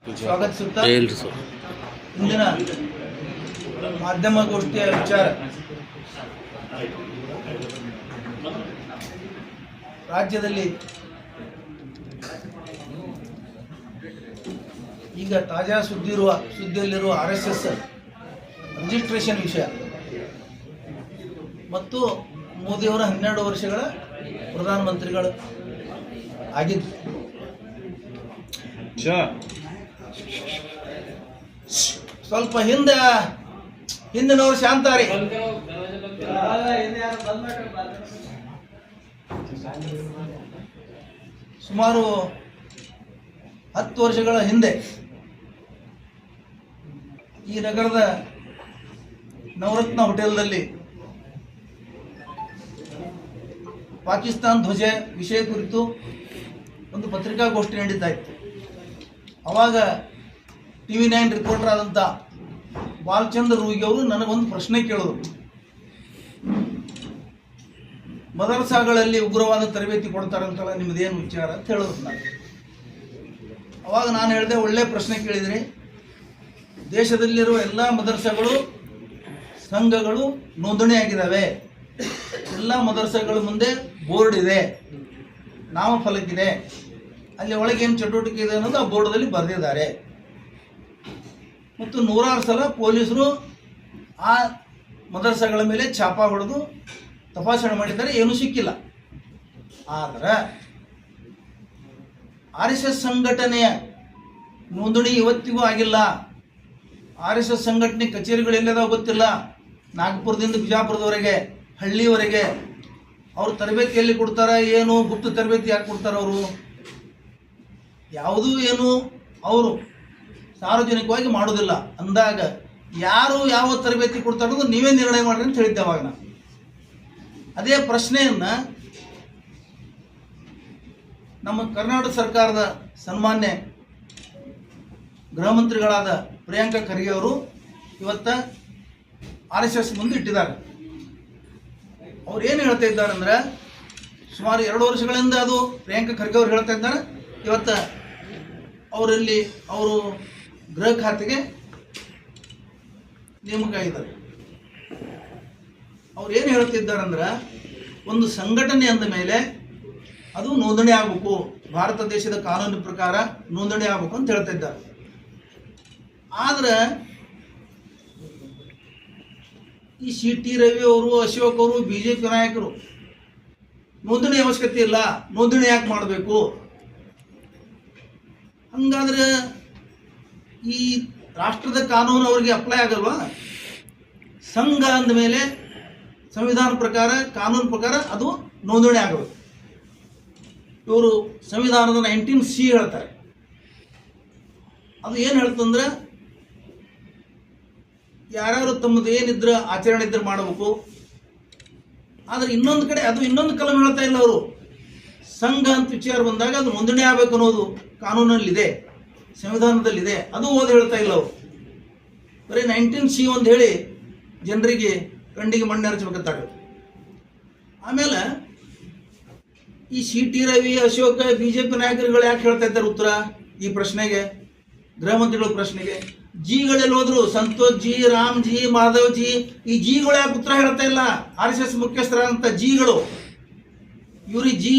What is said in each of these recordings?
ಸ್ವಾಗತಿಸುತ್ತಾ ಇಂದಿನ ಮಾಧ್ಯಮಗೋಷ್ಠಿಯ ವಿಚಾರ ರಾಜ್ಯದಲ್ಲಿ ಈಗ ತಾಜಾ ಸುದ್ದಿಯಲ್ಲಿರುವ RSS ರಿಜಿಸ್ಟ್ರೇಷನ್ ವಿಷಯ ಮತ್ತು ಮೋದಿಯವರ 12 ವರ್ಷಗಳ ಪ್ರಧಾನಮಂತ್ರಿಗಳು ಆಗಿದ್ದು ಸ್ವಲ್ಪ ಹಿಂದಿನವರು ಶಾಂತಾರಿ ಸುಮಾರು 10 ವರ್ಷಗಳ ಹಿಂದೆ ಈ ನಗರದ ನವರತ್ನ ಹೋಟೆಲ್ನಲ್ಲಿ ಪಾಕಿಸ್ತಾನ ಧ್ವಜ ವಿಷಯ ಕುರಿತು ಒಂದು ಪತ್ರಿಕಾಗೋಷ್ಠಿ ನಡೀತಾಯಿತ್ತು. ಆವಾಗ TV9 ರಿಪೋರ್ಟರ್ ಆದಂಥ ಬಾಲಚಂದ್ರ ರೂಗಿ ಅವರು ನನಗೊಂದು ಪ್ರಶ್ನೆ ಕೇಳಿದ್ರು. ಮದರಸಾಗಳಲ್ಲಿ ಉಗ್ರವಾದ ತರಬೇತಿ ಕೊಡ್ತಾರಂತಲ್ಲ, ನಿಮ್ಮದೇನು ವಿಚಾರ ಅಂತ ಹೇಳಿದ್ರು ನಾನು. ಅವಾಗ ನಾನು ಹೇಳಿದೆ, ಒಳ್ಳೆ ಪ್ರಶ್ನೆ ಕೇಳಿದ್ರಿ. ದೇಶದಲ್ಲಿರುವ ಎಲ್ಲ ಮದರಸಾಗಳು ಸಂಘಗಳು ನೋಂದಣಿಯಾಗಿದ್ದಾವೆ. ಎಲ್ಲ ಮದರಸಾಗಳ ಮುಂದೆ ಬೋರ್ಡ್ ಇದೆ, ನಾಮಫಲಕ್ಕಿದೆ, ಅಲ್ಲಿ ಒಳಗೆ ಏನು ಚಟುವಟಿಕೆ ಇದೆ ಅನ್ನೋದು ಆ ಬೋರ್ಡ್ದಲ್ಲಿ ಬರೆದಿದ್ದಾರೆ. ಮತ್ತು 100 ಸಲ ಪೊಲೀಸರು ಆ ಮದರಸಾಗಳ ಮೇಲೆ ಛಾಪ ಹೊಡೆದು ತಪಾಸಣೆ ಮಾಡಿದ್ದಾರೆ, ಏನೂ ಸಿಕ್ಕಿಲ್ಲ. ಆದರೆ RSS ಸಂಘಟನೆಯ ನೋಂದಣಿ ಇವತ್ತಿಗೂ ಆಗಿಲ್ಲ. RSS ಸಂಘಟನೆ ಕಚೇರಿಗಳು ಎಲ್ಲಿದಾವ ಗೊತ್ತಿಲ್ಲ. ನಾಗಪುರದಿಂದ ಬಿಜಾಪುರದವರೆಗೆ, ಹಳ್ಳಿವರೆಗೆ ಅವ್ರು ತರಬೇತಿ ಎಲ್ಲಿ ಕೊಡ್ತಾರೆ, ಏನು ಗುಪ್ತ ತರಬೇತಿ ಯಾಕೆ ಕೊಡ್ತಾರೆ, ಅವರು ಯಾವುದೂ ಏನು ಅವರು ಸಾರ್ವಜನಿಕವಾಗಿ ಮಾಡೋದಿಲ್ಲ. ಅಂದಾಗ ಯಾರು ಯಾವ ತರಬೇತಿ ಕೊಡ್ತಾರೆ ಅನ್ನೋದು ನೀವೇ ನಿರ್ಣಯ ಮಾಡ್ರಿ ಅಂತ ಹೇಳಿದ್ದೆ ಅವಾಗ ನಾನು. ಅದೇ ಪ್ರಶ್ನೆಯನ್ನು ನಮ್ಮ ಕರ್ನಾಟಕ ಸರ್ಕಾರದ ಸನ್ಮಾನ್ಯ ಗೃಹ ಮಂತ್ರಿಗಳಾದ ಪ್ರಿಯಾಂಕಾ ಖರ್ಗೆ ಅವರು ಇವತ್ತ RSS ಮುಂದೆ ಇಟ್ಟಿದ್ದಾರೆ. ಅವ್ರು ಏನು ಹೇಳ್ತಾ ಇದ್ದಾರೆ ಅಂದರೆ, ಸುಮಾರು 2 ವರ್ಷಗಳಿಂದ ಅದು ಪ್ರಿಯಾಂಕಾ ಖರ್ಗೆ ಅವರು ಹೇಳ್ತಾ ಇದ್ದಾರೆ. ಇವತ್ತು ಅವರಲ್ಲಿ ಅವರು ಗೃಹ ಖಾತೆಗೆ ನೇಮಕ ಆಗಿದ್ದಾರೆ. ಅವ್ರು ಏನು ಹೇಳ್ತಿದ್ದಾರೆ ಅಂದ್ರೆ, ಒಂದು ಸಂಘಟನೆ ಅಂದ ಮೇಲೆ ಅದು ನೋಂದಣಿ ಆಗಬೇಕು, ಭಾರತ ದೇಶದ ಕಾನೂನಿನ ಪ್ರಕಾರ ನೋಂದಣಿ ಆಗಬೇಕು ಅಂತ ಹೇಳ್ತಾ ಇದ್ದಾರೆ. ಆದರೆ ಈ CT ರವಿ ಅವರು, ಅಶೋಕ್ ಅವರು, BJP ನಾಯಕರು ನೋಂದಣಿ ಅವಶ್ಯಕತೆ ಇಲ್ಲ, ನೋಂದಣಿ ಯಾಕೆ ಮಾಡಬೇಕು? ಹಂಗಾದ್ರೆ ಈ ರಾಷ್ಟ್ರದ ಕಾನೂನು ಅವರಿಗೆ ಅಪ್ಲೈ ಆಗಲ್ವಾ? ಸಂಘ ಅಂದಮೇಲೆ ಸಂವಿಧಾನ ಪ್ರಕಾರ, ಕಾನೂನು ಪ್ರಕಾರ ಅದು ನೋಂದಣಿ ಆಗಬೇಕು. ಇವರು ಸಂವಿಧಾನದ 19C ಹೇಳ್ತಾರೆ. ಅದು ಏನು ಹೇಳ್ತಂದ್ರೆ, ಯಾರ್ಯಾರು ತಮ್ಮದು ಏನಿದ್ರೆ ಆಚರಣೆ ಇದ್ರೆ ಮಾಡಬೇಕು. ಆದರೆ ಇನ್ನೊಂದು ಕಡೆ ಅದು ಇನ್ನೊಂದು ಕಲಂ ಹೇಳ್ತಾ ಇಲ್ಲ. ಅವರು ಸಂಘ ಅಂತ ವಿಚಾರ ಬಂದಾಗ ಅದು ನೋಂದಣಿ ಆಗಬೇಕು ಅನ್ನೋದು ಕಾನೂನಲ್ಲಿದೆ, ಸಂವಿಧಾನದಲ್ಲಿದೆ. ಅದು ಓದಿ ಹೇಳ್ತಾ ಇಲ್ಲ ಅವರು. ಬರೀ 19C ಒಂದು ಹೇಳಿ ಜನರಿಗೆ ಕಣ್ಣಿಗೆ ಮಣ್ಣು ಎರಚಬೇಕಂತಾಗ. ಆಮೇಲೆ ಈ CT ರವಿ, ಅಶೋಕ, BJP ನಾಯಕರುಗಳು ಯಾಕೆ ಹೇಳ್ತಾ ಇದ್ದಾರೆ ಉತ್ತರ ಈ ಪ್ರಶ್ನೆಗೆ, ಗೃಹ ಮಂತ್ರಿಗಳ ಪ್ರಶ್ನೆಗೆ? ಜಿಗಳೆಲ್ಲ ಹೋದ್ರು, Santosh G, Ram G, Madhav G, ಈ ಜಿಗಳು ಯಾಕೆ ಉತ್ತರ ಹೇಳ್ತಾ ಇಲ್ಲ? RSS ಮುಖ್ಯಸ್ಥರಾದಂಥ ಜಿಗಳು ಇವರೇ ಜಿ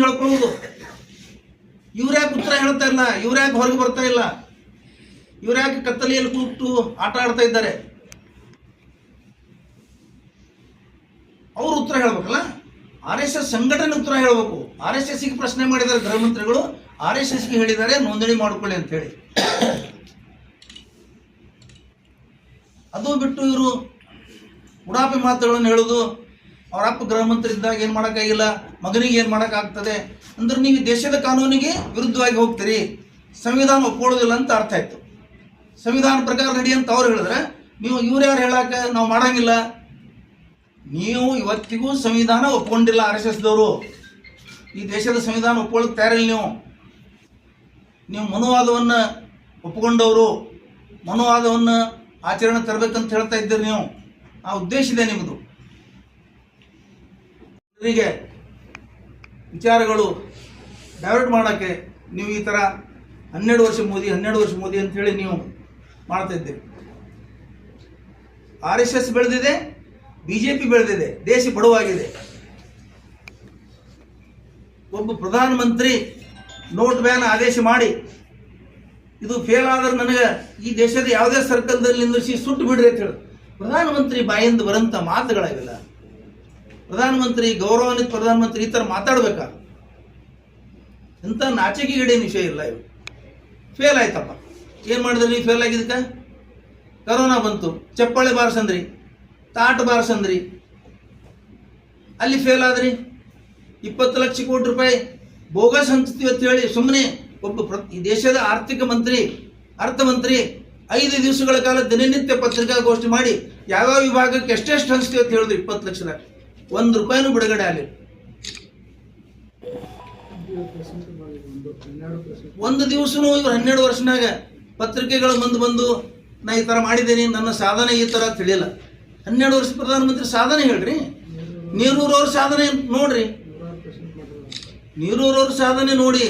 ಹೇಳ್ಕೊಳ್ಳೋದು. ಇವ್ರು ಯಾಕೆ ಉತ್ತರ ಹೇಳ್ತಾ ಇಲ್ಲ? ಇವ್ರು ಯಾಕೆ ಹೊರಗೆ ಬರ್ತಾ ಇಲ್ಲ? ಇವ್ರು ಯಾಕೆ ಕತ್ತಲೆಯಲ್ಲಿ ಕೂತು ಆಟ ಆಡ್ತಾ ಇದ್ದಾರೆ? ಅವರು ಉತ್ತರ ಹೇಳ್ಬೇಕಲ್ಲ. RSS ಸಂಘಟನೆ ಉತ್ತರ ಹೇಳಬೇಕು. RSSಗೆ ಪ್ರಶ್ನೆ ಮಾಡಿದ್ದಾರೆ ಗೃಹ ಮಂತ್ರಿಗಳು, RSSಗೆ ಹೇಳಿದ್ದಾರೆ ನೋಂದಣಿ ಮಾಡಿಕೊಳ್ಳಿ ಅಂತ ಹೇಳಿ. ಅದು ಬಿಟ್ಟು ಇವರು ಉಡಾಪಿ ಮಾತುಗಳನ್ನು ಹೇಳೋದು. ಅವರಪ್ಪ ಗೃಹ ಮಂತ್ರಿ ಇದ್ದಾಗ ಏನು ಮಾಡೋಕ್ಕಾಗಿಲ್ಲ, ಮಗನಿಗೆ ಏನು ಮಾಡೋಕ್ಕಾಗ್ತದೆ ಅಂದ್ರೆ ನೀವು ದೇಶದ ಕಾನೂನಿಗೆ ವಿರುದ್ಧವಾಗಿ ಹೋಗ್ತೀರಿ, ಸಂವಿಧಾನ ಒಪ್ಕೊಳ್ಳೋದಿಲ್ಲ ಅಂತ ಅರ್ಥ ಆಯಿತು. ಸಂವಿಧಾನ ಪ್ರಕಾರ ನಡಿ ಅಂತ ಅವ್ರು ಹೇಳಿದ್ರೆ, ಇವ್ರು ಯಾರು ಹೇಳಕ್ಕೆ ನಾವು ಮಾಡೋಂಗಿಲ್ಲ. ನೀವು ಇವತ್ತಿಗೂ ಸಂವಿಧಾನ ಒಪ್ಕೊಂಡಿಲ್ಲ. RSSದವರು ಈ ದೇಶದ ಸಂವಿಧಾನ ಒಪ್ಕೊಳ್ಳೋಕೆ ತಯಾರಿಲ್ಲ. ನೀವು ಮನುವಾದವನ್ನು ಒಪ್ಪಿಕೊಂಡವರು, ಮನುವಾದವನ್ನು ಆಚರಣೆ ತರಬೇಕಂತ ಹೇಳ್ತಾ ಇದ್ದೀರಿ. ನೀವು ಆ ಉದ್ದೇಶ ಇದೆ ನಿಮ್ಮದು. ಇವರಿಗೆ ವಿಚಾರಗಳು ಡೈವರ್ಟ್ ಮಾಡೋಕ್ಕೆ ನೀವು ಈ ಥರ 12 ವರ್ಷ ಮೋದಿ 12 ವರ್ಷ ಮೋದಿ ಅಂತ ಹೇಳಿ ನೀವು ಮಾಡ್ತಾ ಇದ್ದೀರಿ. RSS ಬೆಳೆದಿದೆ, ಬಿಜೆಪಿ ಬೆಳೆದಿದೆ, ದೇಶ ಬಡವಾಗಿದೆ. ಒಬ್ಬ ಪ್ರಧಾನಮಂತ್ರಿ ನೋಟ್ ಬ್ಯಾನ್ ಆದೇಶ ಮಾಡಿ ಇದು ಫೇಲ್ ಆದ್ರೆ ನನಗೆ ಈ ದೇಶದ ಯಾವುದೇ ಸರ್ಕಲ್ದಲ್ಲಿ ನಿಂದಿಸಿ ಸುಟ್ಟು ಬಿಡ್ರಿ ಅಂತ ಹೇಳಿ ಪ್ರಧಾನಮಂತ್ರಿ ಬಾಯಿಂದ ಬರಂತ ಮಾತುಗಳಾಗಿಲ್ಲ. ಪ್ರಧಾನಮಂತ್ರಿ, ಗೌರವಾನ್ವಿತ ಪ್ರಧಾನಮಂತ್ರಿ ಈ ಥರ ಮಾತಾಡ್ಬೇಕಾ? ಇಂಥ ನಾಚಿಕೆಗೇಡಿನ ವಿಷಯ ಇಲ್ಲ. ಇವು ಫೇಲ್ ಆಯ್ತಪ್ಪ, ಏನು ಮಾಡಿದ್ರಿ? ಫೇಲ್ ಆಗಿದ್ದಕ್ಕೆ ಕರೋನಾ ಬಂತು, ಚಪ್ಪಾಳೆ ಬಾರಿಸಂದ್ರಿ, ತಾಟ ಬಾರಿಸಂದ್ರಿ, ಅಲ್ಲಿ ಫೇಲ್ ಆದ್ರಿ. 20 ಲಕ್ಷ ಕೋಟಿ ರೂಪಾಯಿ ಬೋಗಸ್ ಹಂಚ್ತೀವಿ ಅಂತ ಹೇಳಿ ಸುಮ್ಮನೆ ಒಬ್ಬ ಈ ದೇಶದ ಅರ್ಥಮಂತ್ರಿ 5 ದಿವಸಗಳ ಕಾಲ ದಿನನಿತ್ಯ ಪತ್ರಿಕಾಗೋಷ್ಠಿ ಮಾಡಿ ಯಾವ್ಯಾವ ವಿಭಾಗಕ್ಕೆ ಎಷ್ಟೆಷ್ಟು ಹಂಚ್ತೀವಿ ಅಂತ ಹೇಳಿದ್ರು. 20 ಲಕ್ಷದಾಗ 1 ರೂಪಾಯಿನೂ ಬಿಡುಗಡೆ ಆಗಲಿ. ಒಂದು ದಿವಸನೂ ಇವ್ರು 12 ವರ್ಷನಾಗ ಪತ್ರಿಕೆಗಳ ಮುಂದೆ ಬಂದು ನಾ ಈ ಥರ ಮಾಡಿದ್ದೀನಿ, ನನ್ನ ಸಾಧನೆ ಈ ಥರ ತಿಳಿಯಲ್ಲ. 12 ವರ್ಷ ಪ್ರಧಾನಮಂತ್ರಿ ಸಾಧನೆ ಹೇಳ್ರಿ. ನೀರೂರವ್ರ ಸಾಧನೆ ನೋಡ್ರಿ, ನೀರೂರವ್ರ ಸಾಧನೆ ನೋಡಿ.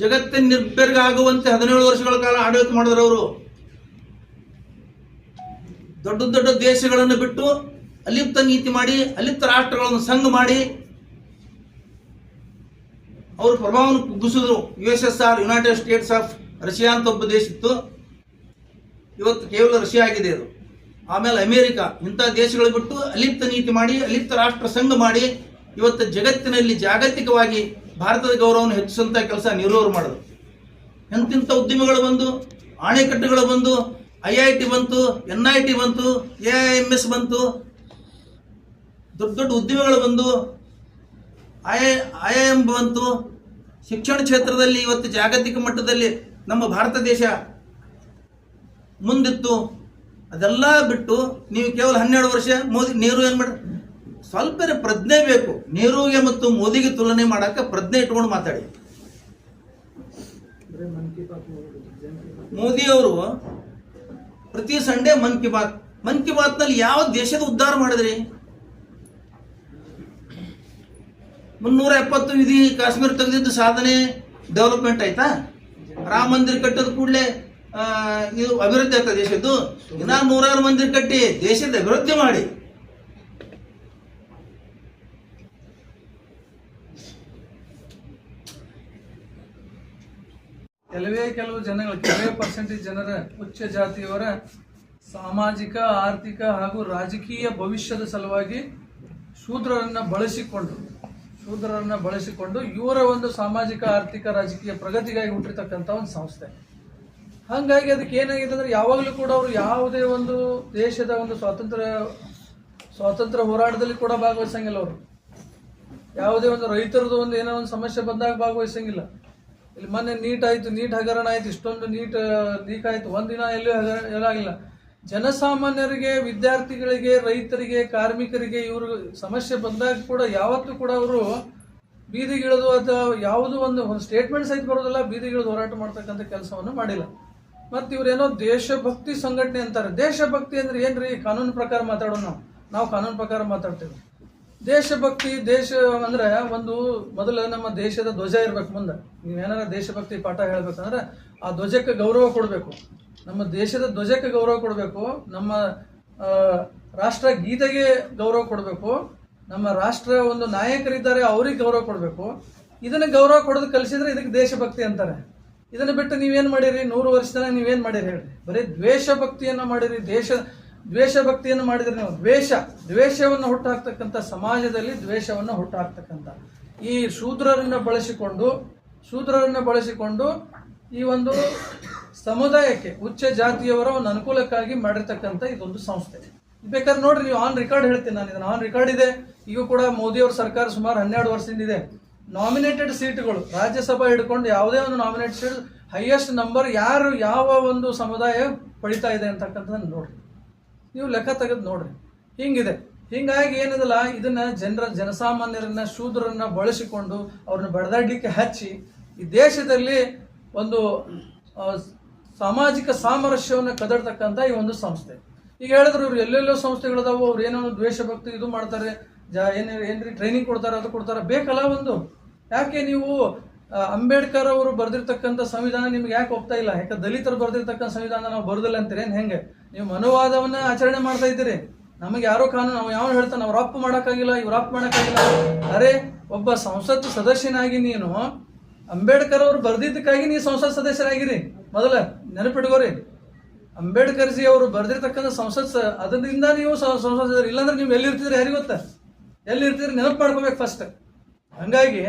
ಜಗತ್ತಿನ ನಿರ್ಭರ್ಗ ಆಗುವಂತೆ 17 ವರ್ಷಗಳ ಕಾಲ ಆಡಳಿತ ಮಾಡಿದ್ರವರು. ದೊಡ್ಡ ದೊಡ್ಡ ದೇಶಗಳನ್ನು ಬಿಟ್ಟು ಅಲಿಪ್ತ ನೀತಿ ಮಾಡಿ, ಅಲಿಪ್ತ ರಾಷ್ಟ್ರಗಳನ್ನು ಸಂಘ ಮಾಡಿ ಅವರು ಪ್ರಭಾವವನ್ನು ಕುಗ್ಗಿಸಿದ್ರು. USSR, United States of Russia ಅಂತ ಒಬ್ಬ ದೇಶ ಇತ್ತು, ಇವತ್ತು ಕೇವಲ ರಷ್ಯಾ ಆಗಿದೆ ಅದು. ಆಮೇಲೆ ಅಮೇರಿಕಾ, ಇಂಥ ದೇಶಗಳು ಬಿಟ್ಟು ಅಲಿಪ್ತ ನೀತಿ ಮಾಡಿ, ಅಲಿಪ್ತ ರಾಷ್ಟ್ರ ಸಂಘ ಮಾಡಿ ಇವತ್ತು ಜಗತ್ತಿನಲ್ಲಿ ಜಾಗತಿಕವಾಗಿ ಭಾರತದ ಗೌರವವನ್ನು ಹೆಚ್ಚಿಸುವಂಥ ಕೆಲಸ ನೀರೂರು ಮಾಡಿದ್ರು. ಎಂತಿಂಥ ಉದ್ಯಮಿಗಳು ಬಂದು, ಅಣೆಕಟ್ಟುಗಳು ಬಂದು, IIT ಬಂತು, NIT ಬಂತು, AIMS ಬಂತು, ದೊಡ್ಡ ದೊಡ್ಡ ಉದ್ಯಮಿಗಳು ಬಂದು, IIM ಬಂತು. ಶಿಕ್ಷಣ ಕ್ಷೇತ್ರದಲ್ಲಿ ಇವತ್ತು ಜಾಗತಿಕ ಮಟ್ಟದಲ್ಲಿ ನಮ್ಮ ಭಾರತ ದೇಶ ಮುಂದಿತ್ತು. ಅದೆಲ್ಲ ಬಿಟ್ಟು ನೀವು ಕೇವಲ 12 ವರ್ಷ ಮೋದಿ ನೆಹರು ಏನು ಮಾಡಿ, ಸ್ವಲ್ಪ ಪ್ರಜ್ಞೆ ಬೇಕು. ನೆಹರುಗೆ ಮತ್ತು ಮೋದಿಗೆ ತುಲನೆ ಮಾಡಕ್ಕೆ ಪ್ರಜ್ಞೆ ಇಟ್ಕೊಂಡು ಮಾತಾಡಿ. ಮೋದಿ ಅವರು ಪ್ರತಿ ಸಂಡೇ ಮನ್ ಕಿ ಬಾತ್ನಲ್ಲಿ ಯಾವ ದೇಶದ ಉದ್ಧಾರ ಮಾಡಿದ್ರಿ? 370 ವಿಧಿ ಕಾಶ್ಮೀರ ತೆಗೆದಿದ್ದು ಸಾಧನೆ ಡೆವಲಪ್ಮೆಂಟ್ ಆಯ್ತಾ? ರಾಮ ಮಂದಿರ ಕಟ್ಟದ ಕೂಡಲೇ ಇದು ಅಭಿವೃದ್ಧಿ ಆಗ್ತದೆ ದೇಶದ್ದು. ಇನ್ನ 100 ಮಂದಿರ ಕಟ್ಟಿ ದೇಶದ ಅಭಿವೃದ್ಧಿ ಮಾಡಿ. ಕೆಲವು ಜನಗಳು, ಕೆಲವೇ ಪರ್ಸೆಂಟೇಜ್ ಜನರ, ಉಚ್ಚ ಜಾತಿಯವರ ಸಾಮಾಜಿಕ, ಆರ್ಥಿಕ ಹಾಗೂ ರಾಜಕೀಯ ಭವಿಷ್ಯದ ಸಲುವಾಗಿ ಶೂದ್ರರನ್ನ ಬಳಸಿಕೊಂಡು ಇವರ ಒಂದು ಸಾಮಾಜಿಕ, ಆರ್ಥಿಕ, ರಾಜಕೀಯ ಪ್ರಗತಿಗಾಗಿ ಹುಟ್ಟಿರ್ತಕ್ಕಂಥ ಒಂದು ಸಂಸ್ಥೆ. ಹಾಗಾಗಿ ಅದಕ್ಕೆ ಏನಾಗಿದೆ ಅಂದ್ರೆ, ಯಾವಾಗಲೂ ಕೂಡ ಅವರು ಯಾವುದೇ ಒಂದು ದೇಶದ ಒಂದು ಸ್ವಾತಂತ್ರ್ಯ ಹೋರಾಟದಲ್ಲಿ ಕೂಡ ಭಾಗವಹಿಸಂಗಿಲ್ಲ. ಅವರು ಯಾವುದೇ ಒಂದು ರೈತರದ್ದು ಒಂದು ಏನೋ ಒಂದು ಸಮಸ್ಯೆ ಬಂದಾಗ ಭಾಗವಹಿಸಂಗಿಲ್ಲ. ಇಲ್ಲಿ ಮೊನ್ನೆ ನೀಟ್ ಹಗರಣ ಆಯ್ತು, ಇಷ್ಟೊಂದು ನೀಟ್ ಲೀಕ್ ಆಯ್ತು, ಒಂದಿನ ಎಲ್ಲೂ ಎಲ್ಲಾಗಿಲ್ಲ. ಜನಸಾಮಾನ್ಯರಿಗೆ, ವಿದ್ಯಾರ್ಥಿಗಳಿಗೆ, ರೈತರಿಗೆ, ಕಾರ್ಮಿಕರಿಗೆ ಇವರು ಸಮಸ್ಯೆ ಬಂದಾಗ ಕೂಡ ಯಾವತ್ತೂ ಕೂಡ ಅವರು ಬೀದಿಗಿಳಿದು ಅಥವಾ ಯಾವುದೋ ಒಂದು ಸ್ಟೇಟ್ಮೆಂಟ್ ಸಹಿತ ಬರೋದಿಲ್ಲ, ಬೀದಿಗಿಳಿದು ಹೋರಾಟ ಮಾಡ್ತಕ್ಕಂಥ ಕೆಲಸವನ್ನು ಮಾಡಿಲ್ಲ. ಮತ್ತು ಇವರೇನೋ ದೇಶಭಕ್ತಿ ಸಂಘಟನೆ ಅಂತಾರೆ. ದೇಶಭಕ್ತಿ ಅಂದ್ರೆ ಏನ್ರಿ? ಕಾನೂನು ಪ್ರಕಾರ ಮಾತಾಡೋಣ. ನಾವು ಕಾನೂನು ಪ್ರಕಾರ ಮಾತಾಡ್ತೇವೆ. ದೇಶಭಕ್ತಿ, ದೇಶ ಅಂದ್ರೆ ಒಂದು ಮೊದಲು ನಮ್ಮ ದೇಶದ ಧ್ವಜ ಇರ್ಬೇಕು. ಮುಂದೆ ನೀವೇನಾರ ದೇಶಭಕ್ತಿ ಪಾಠ ಹೇಳ್ಬೇಕಂದ್ರೆ ಆ ಧ್ವಜಕ್ಕೆ ಗೌರವ ಕೊಡಬೇಕು. ನಮ್ಮ ದೇಶದ ಧ್ವಜಕ್ಕೆ ಗೌರವ ಕೊಡಬೇಕು. ನಮ್ಮ ರಾಷ್ಟ್ರ ಗೀತೆಗೆ ಗೌರವ ಕೊಡಬೇಕು. ನಮ್ಮ ರಾಷ್ಟ್ರ ಒಂದು ನಾಯಕರಿದ್ದಾರೆ, ಅವ್ರಿಗೆ ಗೌರವ ಕೊಡಬೇಕು. ಇದನ್ನ ಗೌರವ ಕೊಡೋದು ಕಲಿಸಿದ್ರೆ ಇದಕ್ಕೆ ದೇಶಭಕ್ತಿ ಅಂತಾರೆ. ಇದನ್ನ ಬಿಟ್ಟು ನೀವೇನ್ ಮಾಡಿರಿ? 100 ವರ್ಷದ ನೀವೇನ್ ಮಾಡಿರಿ ಹೇಳ್ರಿ? ಬರೀ ದ್ವೇಷಭಕ್ತಿಯನ್ನ ಮಾಡಿರಿ. ದ್ವೇಷಭಕ್ತಿಯನ್ನು ಮಾಡಿದ್ರೆ ನೀವು ದ್ವೇಷವನ್ನು ಹುಟ್ಟು ಹಾಕ್ತಕ್ಕಂಥ ಸಮಾಜದಲ್ಲಿ ದ್ವೇಷವನ್ನು ಹುಟ್ಟು ಹಾಕ್ತಕ್ಕಂಥ ಈ ಶೂದ್ರರನ್ನ ಬಳಸಿಕೊಂಡು ಈ ಒಂದು ಸಮುದಾಯಕ್ಕೆ, ಉಚ್ಚ ಜಾತಿಯವರ ಒಂದು ಅನುಕೂಲಕ್ಕಾಗಿ ಮಾಡಿರ್ತಕ್ಕಂಥ ಇದೊಂದು ಸಂಸ್ಥೆ. ಬೇಕಾದ್ರೆ ನೋಡ್ರಿ, ನೀವು ಆನ್ ರೆಕಾರ್ಡ್ ಹೇಳ್ತೀನಿ ನಾನು. ಇದನ್ನ ಆನ್ ರೆಕಾರ್ಡ್ ಇದೆ. ಈಗ ಕೂಡ ಮೋದಿಯವ್ರ ಸರ್ಕಾರ ಸುಮಾರು 12 ವರ್ಷದಿಂದ ಇದೆ. ನಾಮಿನೇಟೆಡ್ ಸೀಟ್ಗಳು ರಾಜ್ಯಸಭಾ ಹಿಡ್ಕೊಂಡು ಯಾವುದೇ ಒಂದು ನಾಮಿನೇಟೆಡ್ ಸೀಟ್ ಹೈಯೆಸ್ಟ್ ನಂಬರ್ ಯಾರು ಯಾವ ಒಂದು ಸಮುದಾಯ ಪಡಿತಾ ಇದೆ ಅಂತಕ್ಕಂಥದ್ದನ್ನು ನೋಡ್ರಿ, ನೀವು ಲೆಕ್ಕ ತೆಗೆದು ನೋಡ್ರಿ. ಹಿಂಗಿದೆ. ಹಿಂಗಾಗಿ ಏನದಲ್ಲ, ಇದನ್ನ ಜನಸಾಮಾನ್ಯರನ್ನ, ಶೂದ್ರರನ್ನ ಬಳಸಿಕೊಂಡು ಅವ್ರನ್ನ ಬಡದಾಡ್ಲಿಕ್ಕೆ ಹಚ್ಚಿ ಈ ದೇಶದಲ್ಲಿ ಒಂದು ಸಾಮಾಜಿಕ ಸಾಮರಸ್ಯವನ್ನು ಕದಡ್ತಕ್ಕಂಥ ಈ ಒಂದು ಸಂಸ್ಥೆ. ಈಗ ಹೇಳಿದ್ರು ಇವ್ರು ಎಲ್ಲೆಲ್ಲೋ ಸಂಸ್ಥೆಗಳದಾವು, ಅವ್ರು ಏನೋ ದ್ವೇಷಭಕ್ತಿ ಇದು ಮಾಡ್ತಾರೆ, ಏನ್ರಿ ಟ್ರೈನಿಂಗ್ ಕೊಡ್ತಾರೆ, ಅದು ಕೊಡ್ತಾರೆ. ಬೇಕಲ್ಲ ಒಂದು. ಯಾಕೆ ನೀವು ಅಂಬೇಡ್ಕರ್ ಅವರು ಬರೆದಿರ್ತಕ್ಕಂಥ ಸಂವಿಧಾನ ನಿಮ್ಗೆ ಯಾಕೆ ಒಪ್ತಾ ಇಲ್ಲ? ಯಾಕೆ ದಲಿತರು ಬರೆದಿರ್ತಕ್ಕಂಥ ಸಂವಿಧಾನ ನಾವು ಬರೋದಿಲ್ಲ ಅಂತೀರೇನು? ಹೆಂಗೆ ನೀವು ಮನುವಾದವನ್ನ ಆಚರಣೆ ಮಾಡ್ತಾ ಇದ್ದೀರಿ? ನಮಗೆ ಯಾರೋ ಕಾನೂನು ನಾವು ಯಾವ ಹೇಳ್ತಾನೆ ಅವ್ರು ಅಪ್ ಮಾಡೋಕ್ಕಾಗಿಲ್ಲ, ಇವ್ರು ಅಪ್ ಮಾಡೋಕ್ಕಾಗಿಲ್ಲ. ಅರೆ, ಒಬ್ಬ ಸಂಸತ್ ಸದಸ್ಯನಾಗಿ ನೀನು ಅಂಬೇಡ್ಕರ್ ಅವರು ಬರೆದಿದ್ದಕ್ಕಾಗಿ ನೀವು ಸಂಸತ್ ಸದಸ್ಯರಾಗಿರಿ. ಮೊದಲ ನೆನಪಿಟ್ಕೋರಿ, ಅಂಬೇಡ್ಕರ್ ಜಿ ಅವರು ಬರೆದಿರ್ತಕ್ಕಂಥ ಅದರಿಂದ ನೀವು ಸಂಸತ್ ಇಲ್ಲಾಂದ್ರೆ ನೀವು ಎಲ್ಲಿರ್ತಿದ್ರಿ ಯಾರಿಗೆ ಗೊತ್ತಾ? ಎಲ್ಲಿರ್ತಿದ್ರಿ ನೆನಪು ಮಾಡ್ಕೋಬೇಕು ಫಸ್ಟ್. ಹಂಗಾಗಿ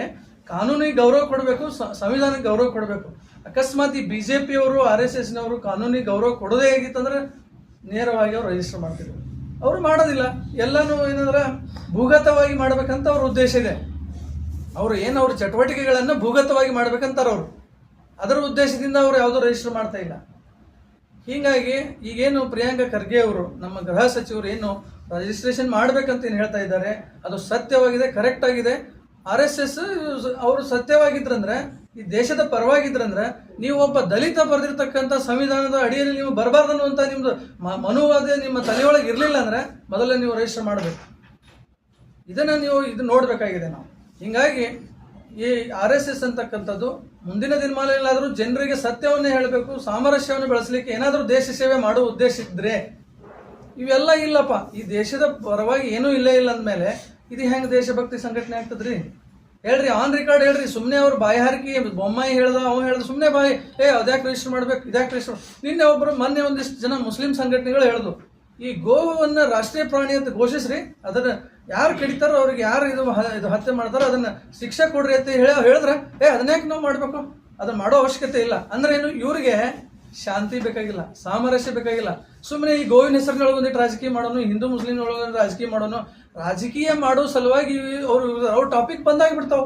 ಕಾನೂನಿಗೆ ಗೌರವ ಕೊಡಬೇಕು, ಸಂವಿಧಾನಕ್ಕೆ ಗೌರವ ಕೊಡಬೇಕು. ಅಕಸ್ಮಾತ್ ಈ BJP ಅವರು RSS ನವರು ಕಾನೂನಿಗೆ ಗೌರವ ಕೊಡೋದೇ ಆಗಿತ್ತಂದ್ರೆ ನೇರವಾಗಿ ಅವ್ರು ರಿಜಿಸ್ಟರ್ ಮಾಡ್ತಿದ್ರು. ಅವರು ಮಾಡೋದಿಲ್ಲ. ಎಲ್ಲನೂ ಏನಂದ್ರೆ ಭೂಗತವಾಗಿ ಮಾಡ್ಬೇಕಂತ ಅವ್ರ ಉದ್ದೇಶ ಇದೆ. ಅವರು ಅವ್ರ ಚಟುವಟಿಕೆಗಳನ್ನು ಭೂಗತವಾಗಿ ಮಾಡ್ಬೇಕಂತಾರ ಅವರು. ಅದರ ಉದ್ದೇಶದಿಂದ ಅವರು ಯಾವುದೋ ರಿಜಿಸ್ಟರ್ ಮಾಡ್ತಾ ಇಲ್ಲ. ಹೀಗಾಗಿ ಈಗೇನು ಪ್ರಿಯಾಂಕಾ ಖರ್ಗೆ ಅವರು ನಮ್ಮ ಗೃಹ ಸಚಿವರು ಏನು ರಿಜಿಸ್ಟ್ರೇಷನ್ ಮಾಡ್ಬೇಕಂತ ಏನು ಹೇಳ್ತಾ ಇದ್ದಾರೆ, ಅದು ಸತ್ಯವಾಗಿದೆ, ಕರೆಕ್ಟ್ ಆಗಿದೆ. RSS ಅವರು ಸತ್ಯವಾಗಿದ್ರಂದ್ರೆ, ಈ ದೇಶದ ಪರವಾಗಿದ್ರಂದ್ರೆ, ನೀವು ಒಬ್ಬ ದಲಿತ ಬರೆದಿರ್ತಕ್ಕಂಥ ಸಂವಿಧಾನದ ಅಡಿಯಲ್ಲಿ ನೀವು ಬರಬಾರ್ದು ಅನ್ನುವಂಥ ನಿಮ್ದು ಮನುವಾದ ನಿಮ್ಮ ತಲೆಯೊಳಗೆ ಇರಲಿಲ್ಲ ಅಂದ್ರೆ ಮೊದಲೇ ನೀವು ರಿಜಿಸ್ಟರ್ ಮಾಡಬೇಕು. ಇದನ್ನ ನೀವು ನೋಡ್ಬೇಕಾಗಿದೆ ನಾವು. ಹಿಂಗಾಗಿ ಈ RSS ಅಂತಕ್ಕಂಥದ್ದು ಮುಂದಿನ ದಿನಮಾನಗಳಾದರೂ ಜನರಿಗೆ ಸತ್ಯವನ್ನೇ ಹೇಳಬೇಕು, ಸಾಮರಸ್ಯವನ್ನು ಬೆಳೆಸಲಿಕ್ಕೆ ಏನಾದರೂ ದೇಶ ಸೇವೆ ಮಾಡುವ ಉದ್ದೇಶ ಇದ್ರೆ ಇವೆಲ್ಲ ಇಲ್ಲಪ್ಪ, ಈ ದೇಶದ ಪರವಾಗಿ ಏನೂ ಇಲ್ಲೇ ಇಲ್ಲ ಅಂದಮೇಲೆ ಇದು ಹೆಂಗೆ ದೇಶಭಕ್ತಿ ಸಂಘಟನೆ ಆಗ್ತದ್ರಿ? ಹೇಳ್ರಿ, ಆನ್ ರೆಕಾರ್ಡ್ ಹೇಳ್ರಿ. ಸುಮ್ಮನೆ ಅವ್ರು ಬಾಯಿ ಹಾರಿಕೆ ಬೊಮ್ಮಾಯಿ ಹೇಳ್ದ, ಅವ್ನು ಹೇಳ್ದ, ಸುಮ್ಮನೆ ಬಾಯಿ ಅದ್ಯಾಕೆ ರಿಜಿಸ್ಟರ್ ಮಾಡ್ಬೇಕು, ಇದ್ಯಾಕೆ ರಿಜಿಸ್ಟರ್. ಮೊನ್ನೆ ಒಂದಿಷ್ಟು ಜನ ಮುಸ್ಲಿಂ ಸಂಘಟನೆಗಳು ಹೇಳ್ದು, ಈ ಗೋವನ್ನು ರಾಷ್ಟ್ರೀಯ ಪ್ರಾಣಿ ಅಂತ ಘೋಷಿಸ್ರಿ, ಅದನ್ನ ಯಾರು ಕಡಿತಾರೋ ಅವ್ರಿಗೆ ಯಾರು ಇದು ಹತ್ಯೆ ಮಾಡ್ತಾರೋ ಅದನ್ನ ಶಿಕ್ಷೆ ಕೊಡ್ರಿ ಅಂತ ಹೇಳಿದ್ರೆ ಅದನ್ಯಾಕೆ ನಾವು ಮಾಡ್ಬೇಕು? ಅದನ್ನ ಮಾಡೋ ಅವಶ್ಯಕತೆ ಇಲ್ಲ. ಅಂದ್ರೆ ಏನು, ಇವ್ರಿಗೆ ಶಾಂತಿ ಬೇಕಾಗಿಲ್ಲ, ಸಾಮರಸ್ಯ ಬೇಕಾಗಿಲ್ಲ. ಸುಮ್ಮನೆ ಈ ಗೋವಿನ ಹೆಸರಿನೊಳಗೊಂದಿಟ್ಟು ರಾಜಕೀಯ ಮಾಡೋನು, ಹಿಂದೂ ಮುಸ್ಲಿಂ ಒಳಗೊಂದು ರಾಜಕೀಯ ಮಾಡೋನು, ರಾಜಕೀಯ ಮಾಡೋ ಸಲುವಾಗಿ ಅವ್ರ ಟಾಪಿಕ್ ಬಂದಾಗಿಬಿಡ್ತಾವ.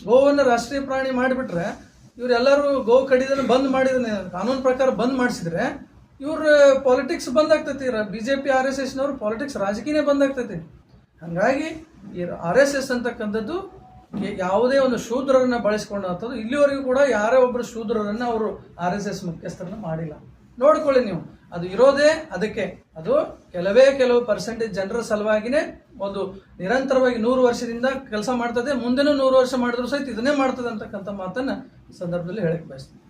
ಗೋವನ್ನು ರಾಷ್ಟ್ರೀಯ ಪ್ರಾಣಿ ಮಾಡಿಬಿಟ್ರೆ ಇವರೆಲ್ಲರೂ ಗೋ ಕಡಿದನ್ನು ಬಂದ್ ಮಾಡಿದ ಕಾನೂನು ಪ್ರಕಾರ ಬಂದ್ ಮಾಡಿಸಿದ್ರೆ ಇವ್ರ ಪಾಲಿಟಿಕ್ಸ್ ಬಂದಾಗ್ತೈತಿ. BJP RSSನವ್ರು ಪಾಲಿಟಿಕ್ಸ್ ರಾಜಕೀಯನೇ ಬಂದಾಗ್ತೈತಿ. ಹಾಗಾಗಿ ಈ RSS ಅಂತಕ್ಕಂಥದ್ದು ಯಾವುದೇ ಒಂದು ಶೂದ್ರರನ್ನ ಬಳಸಿಕೊಂಡಂಥದ್ದು ಇಲ್ಲಿವರೆಗೂ ಕೂಡ ಯಾರೇ ಒಬ್ಬರು ಶೂದ್ರರನ್ನ ಅವರು RSS ಮುಖ್ಯಸ್ಥರನ್ನ ಮಾಡಿಲ್ಲ. ನೋಡ್ಕೊಳ್ಳಿ ನೀವು, ಅದು ಇರೋದೇ ಅದಕ್ಕೆ. ಅದು ಕೆಲವು ಪರ್ಸೆಂಟೇಜ್ ಜನರ ಸಲುವಾಗಿನೇ ಒಂದು ನಿರಂತರವಾಗಿ 100 ವರ್ಷದಿಂದ ಕೆಲಸ ಮಾಡ್ತದೆ. ಮುಂದೆನೂ 100 ವರ್ಷ ಮಾಡಿದ್ರು ಸಹಿತ ಇದನ್ನೇ ಮಾಡ್ತದೆ ಅಂತಕ್ಕಂಥ ಮಾತನ್ನ ಈ ಸಂದರ್ಭದಲ್ಲಿ ಹೇಳಕ್ ಬಯಸ್ತೀನಿ.